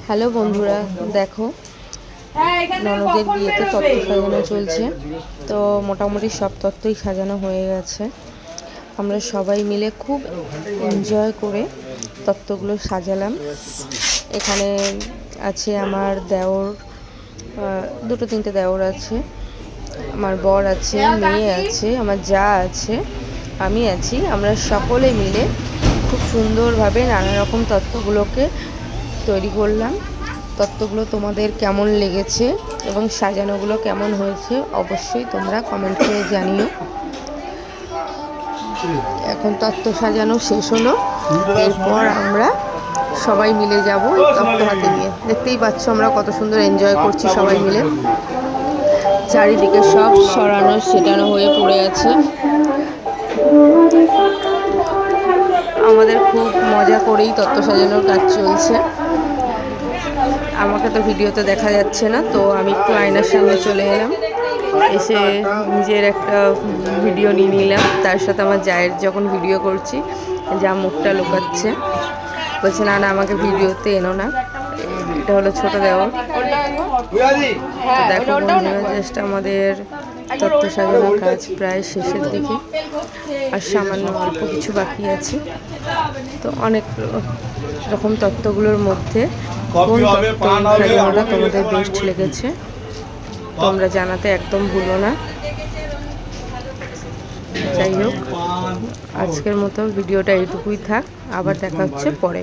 Hello বন্ধুরা, দেখো ননদের বিয়েতে তত্ত্ব সাজানো চলছে। তো মোটামুটি সব তত্ত্বই সাজানো হয়ে গেছে। আমরা সবাই মিলে খুব এনজয় করে তত্ত্বগুলো সাজালাম। এখানে আছে আমার দেওর, দুটো তিনটে দেওর আছে, আমার বর আছে, মেয়ে আছে, আমার যা আছে, আমি আছি। আমরা সকলে মিলে খুব সুন্দরভাবে নানা রকম তত্ত্বগুলোকে তৈরি করলাম। তত্ত্বগুলো তোমাদের কেমন লেগেছে এবং সাজানোগুলো কেমন হয়েছে অবশ্যই তোমরা কমেন্ট করে জানিও। এখন তত্ত্ব সাজানো শেষ হলো, এরপর আমরা সবাই মিলে যাব তত্ত্ব হাতে নিয়ে। দেখতেই পাচ্ছ আমরা কত সুন্দর এনজয় করছি সবাই মিলে। চারিদিকে সব সরানো সেটানো হয়ে পড়ে আছে। আমাদের খুব মজা করেই তত্ত্ব সাজানোর কাজ চলছে। আমাকে তো ভিডিওতে দেখা যাচ্ছে না, তো আমি একটু আয়নার সামনে চলে এলাম, এসে নিজের একটা ভিডিও নিয়ে নিলাম। তার সাথে আমার জায়ের যখন ভিডিও করছি, যা মুখটা লুকাচ্ছে, বলছে না না আমাকে ভিডিওতে এনো না। এটা হলো ছোট দেওর। দেখো বন্ধুরা, জাস্ট আমাদের তত্ত্ব সাজানোর কাজ প্রায় শেষের দিকে, আর সামান্য অল্প কিছু বাকি আছে। তো অনেক রকম তত্ত্বগুলোর মধ্যে কোন তত্ত্ব সাজানোটা তোমাদের বেস্ট লেগেছে তোমরা জানাতে একদম ভুলো না। যাই হোক, আজকের মতো ভিডিওটা এইটুকুই থাক, আবার দেখা হচ্ছে পরে।